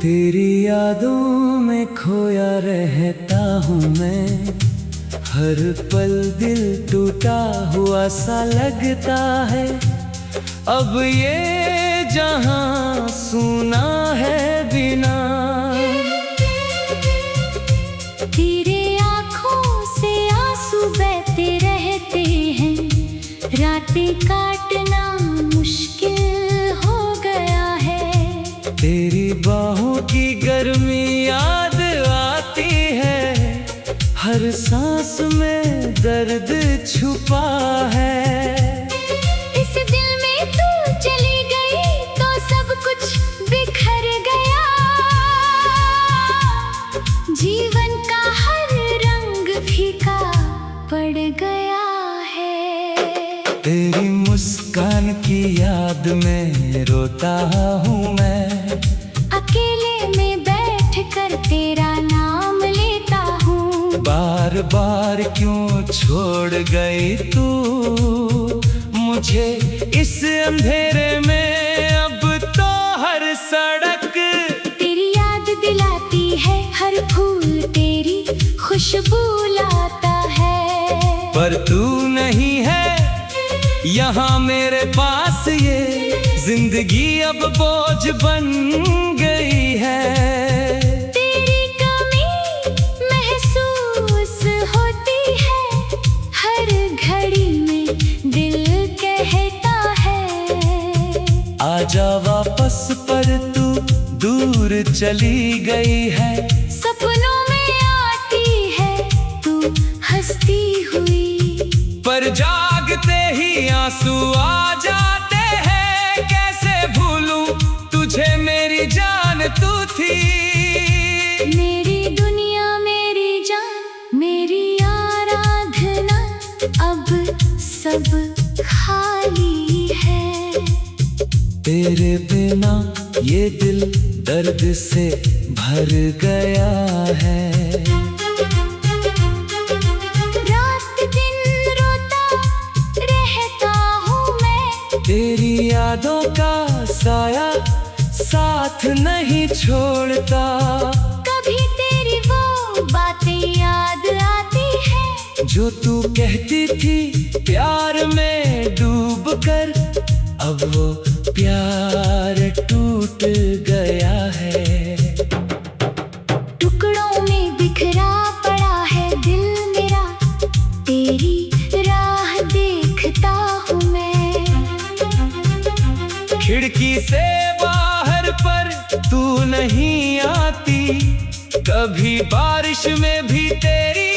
तेरी यादों में खोया रहता हूँ मैं, हर पल दिल टूटा हुआ सा लगता है। अब ये जहां सूना है बिना तेरे आँखों से आंसू बहते रहते हैं, रातें काटना मुश्किल हो गया है। तेरी बाहों की गर्मी याद आती है, हर सांस में दर्द छुपा है। इस दिल में तू चली गई तो सब कुछ बिखर गया, जीवन का हर रंग फीका पड़ गया है। तेरी मुस्कान की याद में रोता हूँ मैं, अकेले में बैठ कर तेरा नाम लेता हूँ। बार बार क्यों छोड़ गई तू मुझे इस अंधेरे में। अब तो हर सड़क तेरी याद दिलाती है, हर फूल तेरी खुशबू लाता है। पर तू नहीं है यहाँ मेरे पास, ये जिंदगी अब बोझ बन गई है। तेरी कमी महसूस होती है, हर घड़ी में दिल कहता है। आजा वापस पर तू दूर चली गई है। सपनों में आती है तू हंसती हुई, पर जागते ही आंसू आ जाते हैं। कैसे भूलूं तुझे मेरी जान तू थी। मेरी दुनिया मेरी जान मेरी आराधना, अब सब खाली है। तेरे बिना ये दिल दर्द से भर गया है। तेरी यादों का साया साथ नहीं छोड़ता, कभी तेरी वो बातें याद आती है जो तू कहती थी प्यार में डूब कर। अब वो प्यार टूट गया है। टुकड़ों में बिखरा पड़ा है दिल मेरा, तेरी राह देखता हूँ मैं। खिड़की से बाहर पर तू नहीं आती, कभी बारिश में भी तेरी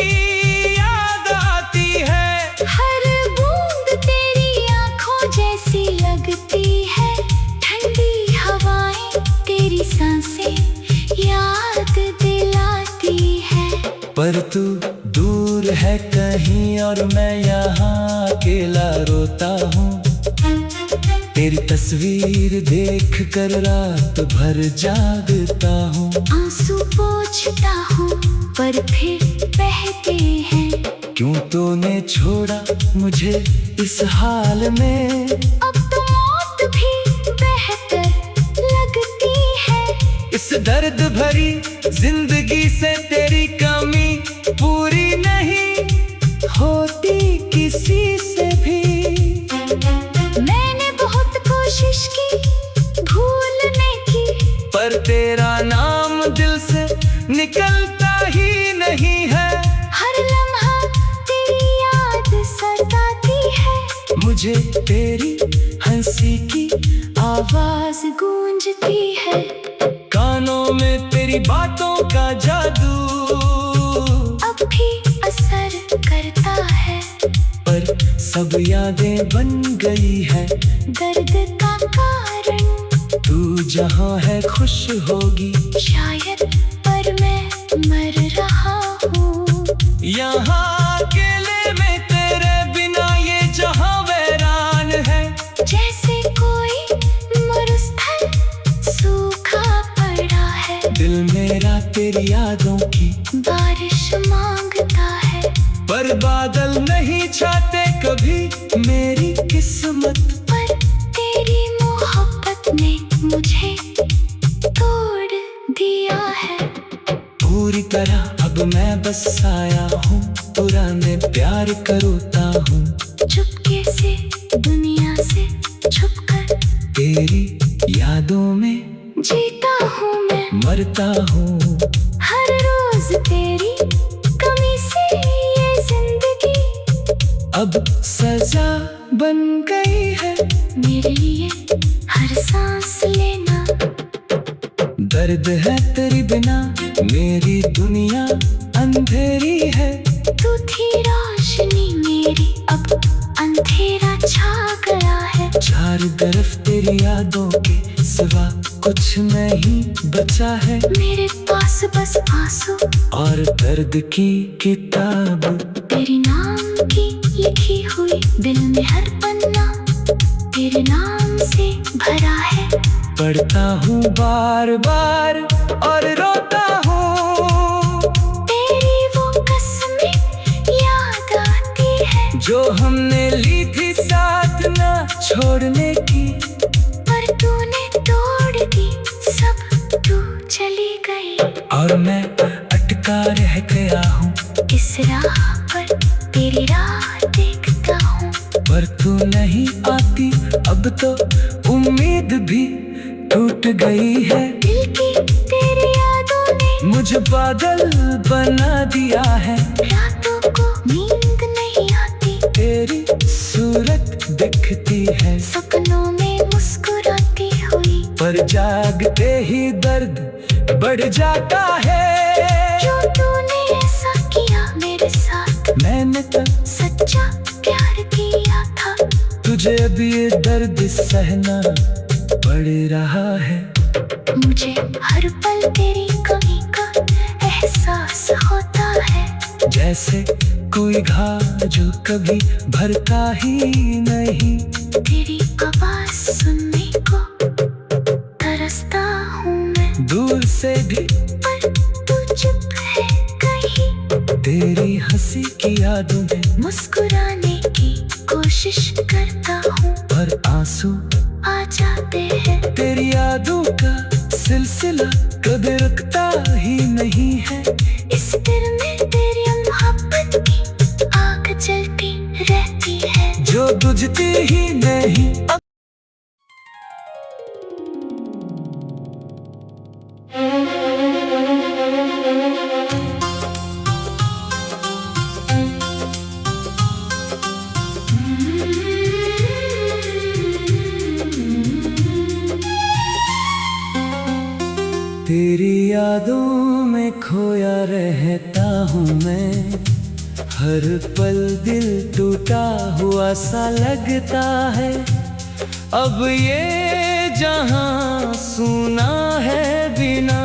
याद आती है। हर बूंद तेरी आँखों जैसी लगती है, ठंडी हवाएं तेरी सांसें याद दिलाती है। पर तू दूर है कहीं और मैं यहाँ अकेला रोता हूँ। तेरी तस्वीर देख कर रात भर जागता हूँ। आंसू पोंछता हूँ पर फिर बहते हैं। क्यों तूने छोड़ा मुझे इस हाल में। अब तो मौत भी बेहतर लगती है। इस दर्द भरी जिंदगी से तेरी कमी पूरी नहीं होती किसी से भी। कोशिश की भूलने की, पर तेरा नाम दिल से निकलता ही नहीं है। हर लम्हा तेरी याद सताती है, मुझे तेरी हंसी की आवाज गूंजती है। कानों में तेरी बातों का जादू अब भी असर करता है, पर सब यादें बन गई है। दर्द का कारण तू जहाँ है खुश होगी शायद, पर मैं मर रहा हूँ यहाँ अकेले में। तेरे बिना ये जहाँ वीरान है, जैसे कोई मरुस्थल सूखा पड़ा है। दिल मेरा तेरी यादों की बारिश मांगता है, पर बादल नहीं छाते कभी मेरी किस्मत। पर तेरी मोहब्बत ने मुझे तोड़ दिया। अब मैं बस आया हूँ, पुराने प्यार करोता हूँ। चुपके से दुनिया से छुपकर तेरी यादों में जीता हूँ मैं, मरता हूँ। हर रोज तेरी कमी से ये जिंदगी अब सजा बन गई है मेरे लिए हर सांस लेना। दर्द है तेरी बिना, मेरी दुनिया अंधेरी है। तू थी रोशनी मेरी, अब अंधेरा छा गया है। चारों तरफ तेरी यादों के सिवा कुछ नहीं बचा है। मेरे पास बस आंसू और दर्द की किताब, तेरे नाम की लिखी हुई, दिल में हर पन्ना तेरे नाम से भरा है। पढ़ता हूँ बार बार और रोता हूँ। तेरी वो कसमें याद आती है, जो हमने ली थी साथ ना छोड़ने की। पर तूने तोड़ दी सब, तू चली गई। और मैं अटका रह गया हूँ इस राह पर, तेरी राह देखता हूँ। पर तू नहीं आती, अब तो उम्मीद भी टूट गई है। दिल की तेरी यादों ने मुझे पागल बना दिया है। रातों को नींद नहीं आती, तेरी सूरत दिखती है सपनों में मुस्कुराती हुई। पर जागते ही दर्द बढ़ जाता है। जो तूने ऐसा किया मेरे साथ, मैंने तो सच्चा प्यार किया था। तुझे अब ये दर्द सहना पड़ रहा है। मुझे हर पल तेरी कमी का एहसास होता है। जैसे कोई घाव जो कभी भरता ही नहीं। तेरी आवाज सुनने को तरसता हूँ मैं, दूर से भी पर तू चुप है कहीं। तेरी हंसी की यादों में मुस्कुराने की कोशिश करता हूँ, पर आंसू आ जाते हैं। तेरी यादों का सिलसिला कभी रुकता ही नहीं है। इस दिल में तेरी मोहब्बत की आग जलती रहती है, जो बुझती ही नहीं। तेरी यादों में खोया रहता हूँ मैं। हर पल दिल टूटा हुआ सा लगता है। अब ये जहां सुना है बिना।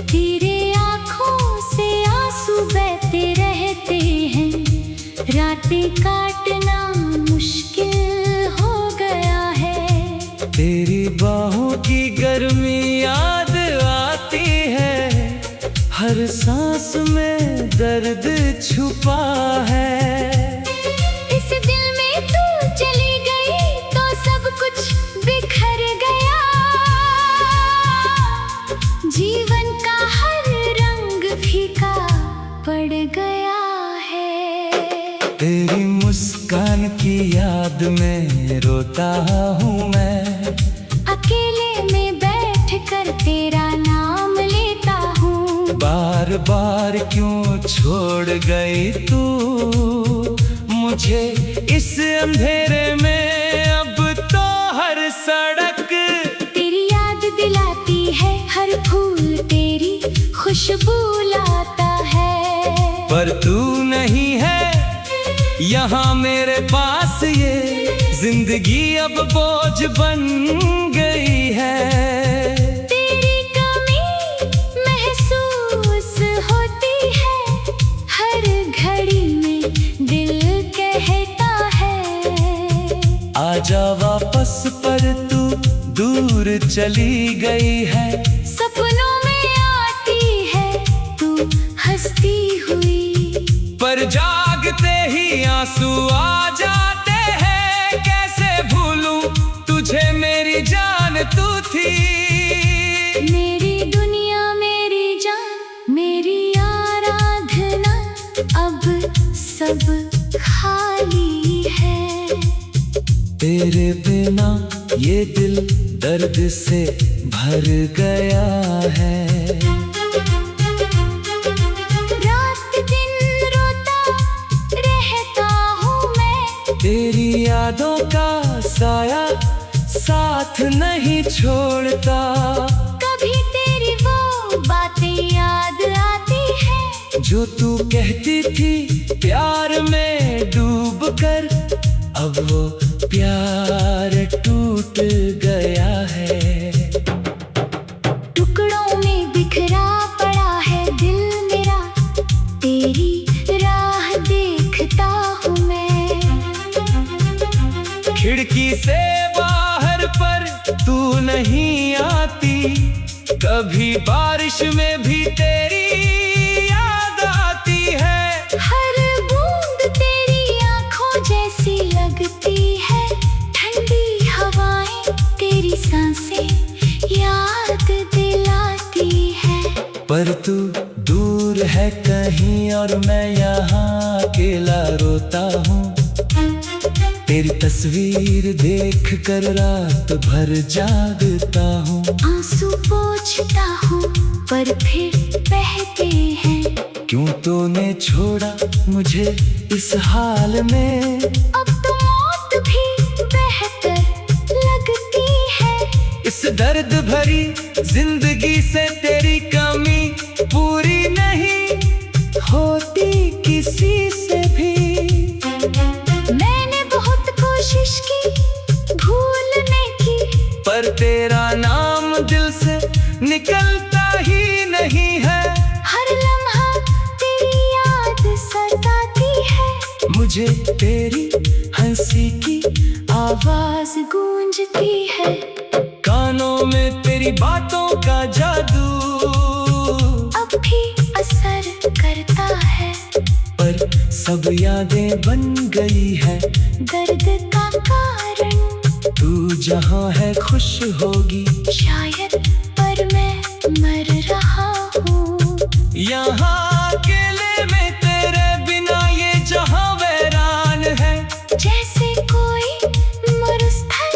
तेरे आँखों से आंसू बहते रहते हैं, रातें काटना मुश्किल हो गया है। तेरी बाहों की गर्मी याद आती है, हर सांस में दर्द छुपा है। इस दिल में तू चली गई तो सब कुछ बिखर गया। जीवन का हर रंग फीका पड़ गया है। तेरी मुस्कान की याद में रोता हूँ मैं। अकेले में बैठ कर तेरा नाम लेता हूँ। बार बार क्यों छोड़ गई तू मुझे इस अंधेरे में। अब तो हर सड़क तेरी याद दिलाती है, हर फूल तेरी खुशबू लाता है। पर तू नहीं है यहाँ मेरे पास, ये जिंदगी अब बोझ बन गई है। तेरी कमी महसूस होती है, हर घड़ी में दिल कहता है। आजा वापस पर तू दूर चली गई है। सपनों में आती है तू हंसती हुई, पर जागते ही आंसू आ जाते हैं। कैसे भूलूं तुझे, मेरी जान तू थी। मेरी दुनिया मेरी तेरे बिना ये दिल दर्द से भर गया है। रात दिन रोता रहता हूँ मैं, तेरी यादों का साया साथ नहीं छोड़ता। कभी तेरी वो बातें याद आती है, जो तू कहती थी प्यार में डूब कर, अब वो प्यार टूट गया है। टुकड़ों में बिखरा पड़ा है दिल मेरा, तेरी राह देखता हूँ मैं। खिड़की से बाहर पर तू नहीं आती, कभी बारिश में भी तेरी याद आती है। हर बूंद तेरी आंखों जैसी लगती है, ठंडी हवाएं तेरी सांसें याद दिलाती है। पर तू दूर है कहीं और मैं यहाँ अकेला रोता हूँ। तेरी तस्वीर देख कर रात भर जागता हूँ। आंसू पोंछता हूँ पर फिर बहते हैं। क्यों तूने छोड़ा मुझे इस हाल में, अब तो मौत भी बेहतर लगती है। इस दर्द भरी जिंदगी से तेरी कमी पूरी नहीं होती किसी से भी। मैंने बहुत कोशिश की भूलने की, पर तेरा नाम दिल से निकलता ही नहीं है। हर लम्हा तेरी याद सताती है। मुझे तेरी हंसी की आवाज गूंजती है, कानों में तेरी बातों का जादू अब भी असर करता है। पर सब यादें बन गई है। दर्द का कारण तू जहाँ है खुश होगी शायद, पर मैं मर रहा हूँ। यहाँ अकेले में तेरे बिना ये जहाँ वैरान है। जैसे कोई मरुस्थल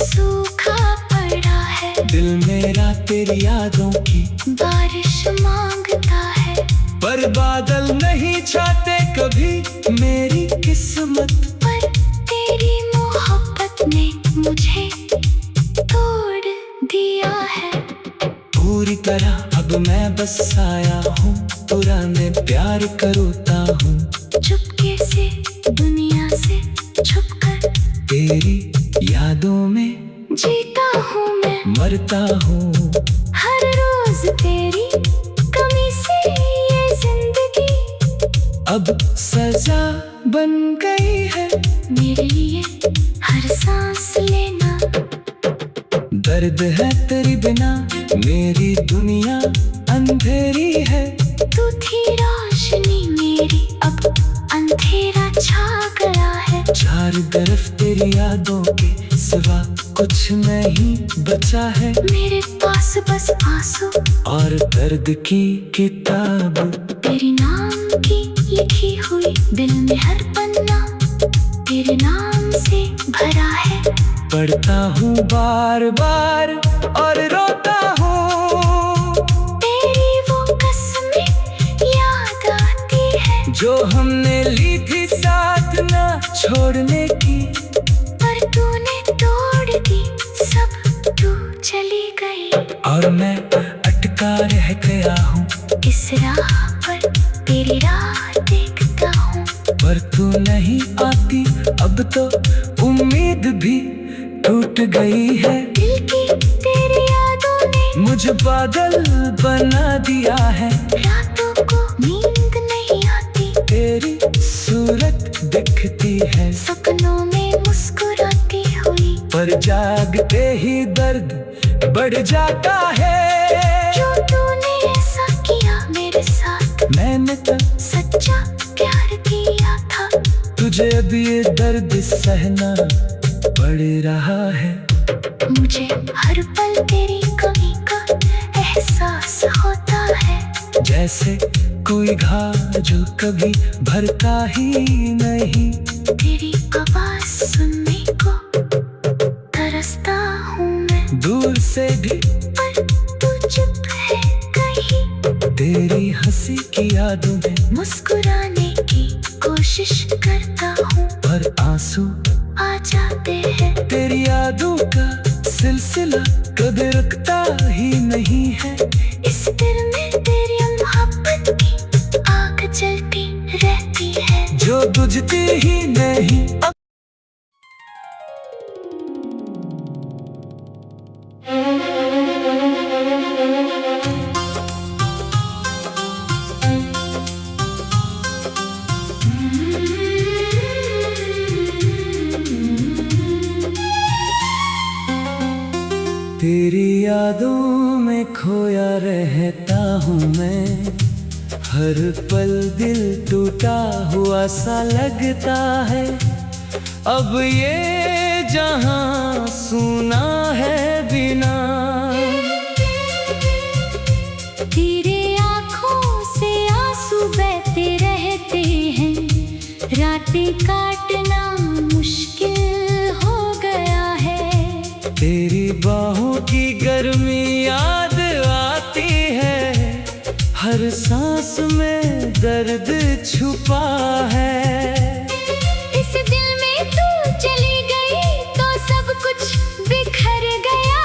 सूखा पड़ा है, दिल मेरा तेरी यादों की बारिश मांगता है। पर बादल नहीं छाते कभी मेरी किस्मत। पर तेरी मोहब्बत ने मुझे तोड़ दिया है। पूरी तरह अब मैं बस आया हूँ, पुराने प्यार का रोता हूँ। चुपके से दुनिया से छुपकर तेरी यादों में जीता हूँ मैं, मरता हूँ। हर रोज तेरी कमी से ये जिंदगी अब सजा बन गई है। मेरे लिए हर सांस लेना दर्द है तेरी बिना मेरी दुनिया अंधेरी है। तू थी रोशनी मेरी, अब अंधेरा छा गया है। चार तरफ तेरी यादों के सिवा कुछ नहीं बचा है। मेरे पास बस आंसू और दर्द की किताब, तेरे नाम की लिखी हुई, दिल में हर पन्ना तेरे नाम से भरा है। पढ़ता हूँ बार बार और रोता हूँ। तेरी वो कसमें याद आती है, जो हमने ली थी साथ ना छोड़ने की। पर तूने तोड़ दी सब, तू चली गई। और मैं अटका रह गया हूँ इस राह पर तेरी राह देखता हूँ। पर तू नहीं आती, अब तो उम्मीद भी टूट गई है। दिल की तेरी यादों ने मुझे पागल बना दिया है। रातों को नींद नहीं आती, तेरी सूरत दिखती है सपनों में मुस्कुराती हुई। पर जागते ही दर्द बढ़ जाता है। जो तूने ऐसा किया मेरे साथ, मैंने तो सच्चा प्यार किया था। तुझे अब ये दर्द सहना पड़ रहा है। मुझे हर पल तेरी कमी का एहसास होता है। जैसे कोई घाव जो कभी भरता ही नहीं। तेरी आवाज सुनने को जाते हैं। तेरी यादों का सिलसिला कभी रुकता ही नहीं है। इस दिल में तेरी मोहब्बत की आग जलती रहती है, जो बुझती ही नहीं। तेरी यादों में खोया रहता हूँ मैं, हर पल दिल टूटा हुआ सा लगता है। अब ये जहां सुना है बिना तेरे आँखों से आंसू बहते रहते हैं, रातें काटना मुश्किल हो गया है। तेरी बाहों की गर्मी याद आती है, हर सांस में दर्द छुपा है। इस दिल में तू चली गई तो सब कुछ बिखर गया,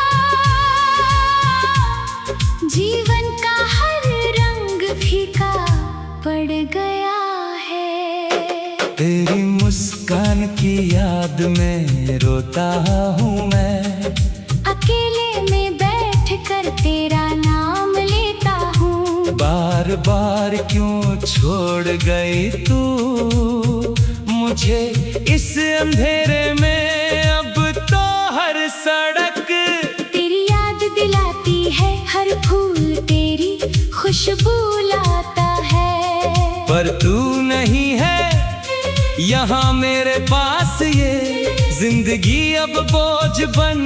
जीवन का हर रंग फीका पड़ गया है। तेरी मुस्कान की याद में रोता हूँ मैं, अकेले में बैठ कर तेरा नाम लेता हूँ। बार बार क्यों छोड़ गई तू मुझे इस अंधेरे में। अब तो हर सड़क तेरी याद दिलाती है, हर फूल तेरी खुशबू लाता है। पर तू नहीं है यहाँ मेरे पास, ये जिंदगी अब बोझ बन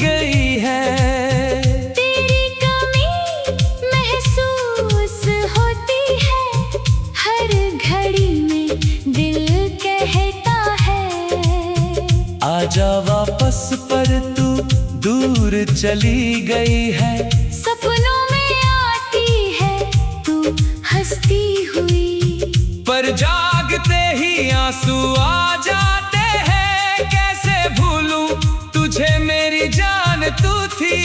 गई है। तेरी कमी महसूस होती है, हर घड़ी में दिल कहता है। आजा वापस पर तू दूर चली गई है। सपनों में आती है तू हंसती हुई, पर जागते ही आंसू आ जाते हैं। कैसे भूलूं तुझे मेरी जान तू थी।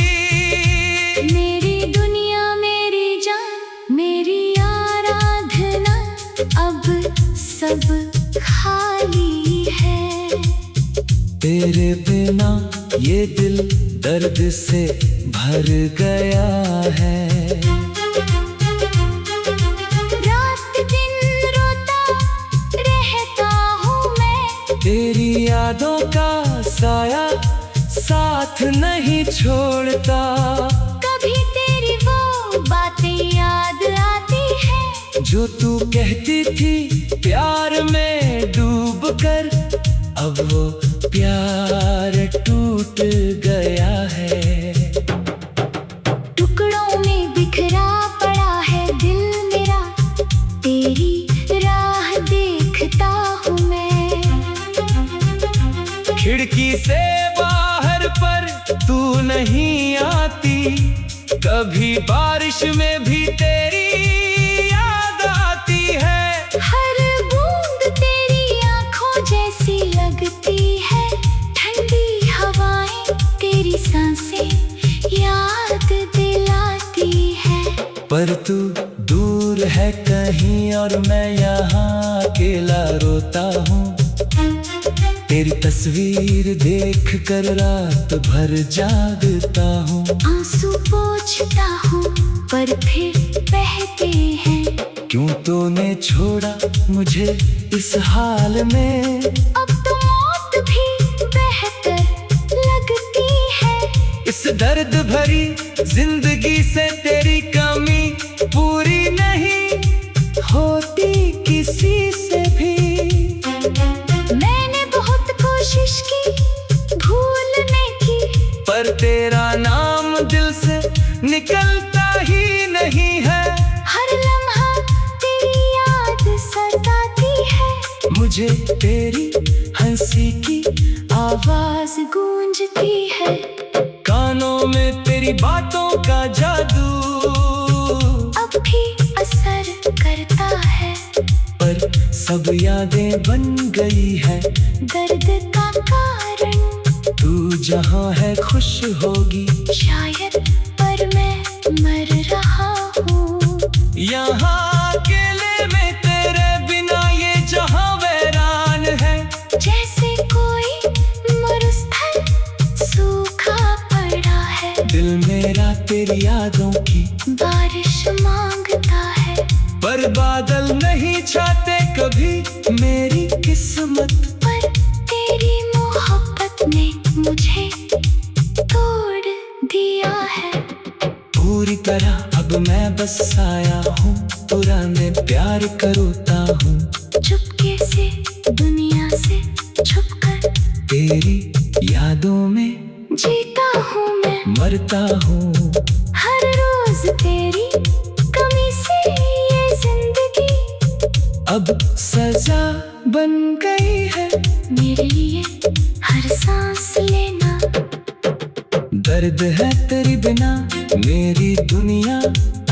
मेरी दुनिया मेरी जान मेरी आराधना, अब सब खाली है। तेरे बिना ये दिल दर्द से भर गया है। रात दिन रोता रहता हूँ मैं, तेरी यादों का साया साथ नहीं छोड़ता। कभी तेरी वो बातें याद आती है, जो तू कहती थी प्यार में डूब कर, अब वो प्यार टूट गया है। टुकड़ों में बिखरा पड़ा है दिल मेरा, तेरी राह देखता हूँ मैं। खिड़की से बाहर पर तू नहीं आती, कभी बारिश में भी तेरी याद आती है। हर बूंद तेरी आँखों जैसी लगती है, ठंडी हवाएं तेरी सांसें याद दिलाती है। पर तू दूर है कहीं और मैं यहाँ अकेला रोता हूँ। तेरी तस्वीर देख कर रात भर जागता हूँ। आंसू पोंछता हूँ पर फिर बहते हैं, क्यों तूने छोड़ा मुझे इस हाल में। अब तो मौत भी बेहतर लगती है। इस दर्द भरी जिंदगी से तेरी कमी पूरी नहीं होती किसी से भी। मैंने बहुत कोशिश की भूलने की, पर तेरा नाम दिल से निकलता ही नहीं है। हर लम्हा तेरी याद सताती है, मुझे तेरी हंसी की आवाज गूंजती है। कानों में तेरी बातों का जादू अब भी असर करता है, पर सब यादें बन गई है। दर्द का जहाँ है खुश होगी शायद, पर मैं मर रहा हूँ। यहाँ अकेले में तेरे बिना ये जहाँ वैरान है। जैसे कोई मरुस्थल सूखा पड़ा है। दिल मेरा तेरी यादों की बारिश मांगता है। पर बादल नहीं छाते कभी मेरी किस्मत। पर तेरी मोहब्बत ने मुझे तोड़ दिया है। पूरी तरह अब मैं बस आया हूँ, पुराने प्यार का रोता हूँ। चुपके से दुनिया से छुपकर तेरी यादों में जीता हूँ मैं। मरता हूँ हर रोज तेरी कमी से ये जिंदगी अब सजा बन गई है। मेरे लिए हर सांस लेना। दर्द है तेरी बिना मेरी दुनिया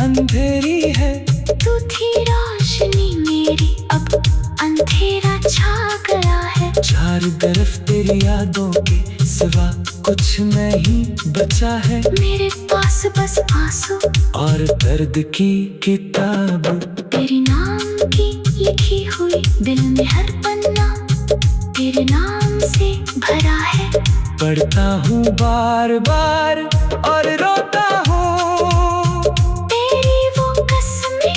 अंधेरी है। तू थी रोशनी मेरी, अब अंधेरा छा गया है। चारों तरफ तेरी यादों के सिवा कुछ नहीं बचा है। मेरे पास बस आंसू और दर्द की किताब, तेरी नाम की लिखी हुई। दिल में हर पन्ना तेरे नाम से भरा है। पढ़ता हूँ बार बार और रोता हूँ। तेरी वो कसमें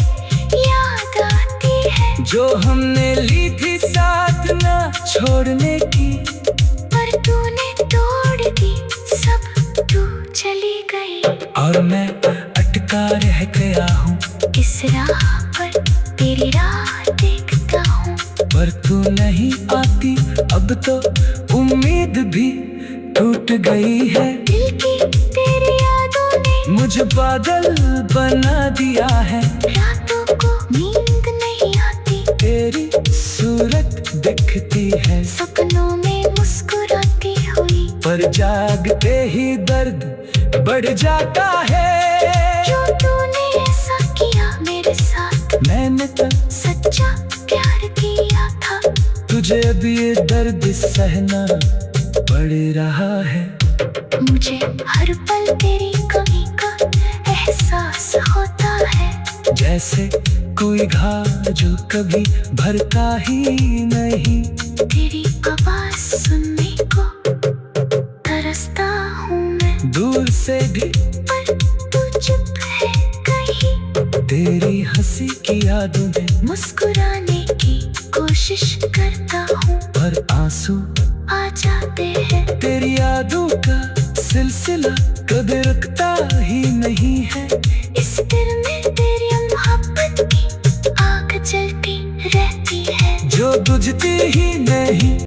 याद आती है जो हमने ली थी साथ ना छोड़ने की। पर तूने तोड़ दी सब, तू चली गई। और मैं अटका रह गया हूँ इस राह पर तेरी राह देखता हूँ। पर तू नहीं आती अब तो उम्मीद भी टूट गई है। दिल की तेरी यादों ने मुझे पागल बना दिया है। रातों को नींद नहीं आती। तेरी सूरत दिखती है सपनों में मुस्कुराती हुई। पर जागते ही दर्द बढ़ जाता है। जो तूने ऐसा किया मेरे साथ, मैंने तो सच्चा प्यार किया था। तुझे अब ये दर्द सहना पड़ रहा है। मुझे हर पल तेरी कमी का एहसास होता है। जैसे कोई घाव जो कभी भरता ही नहीं। तेरी आवाज सुनने को तरसता हूँ मैं। दूर से भी पर तू चुप है कहीं। तेरी हंसी की यादों में मुस्कुराने की कोशिश करता हूँ, पर आंसू आ जाते हैं। तेरी यादों का सिलसिला कभी रुकता ही नहीं है। इस दिल में तेरी मोहब्बत की आग जलती रहती है। जो बुझती ही नहीं।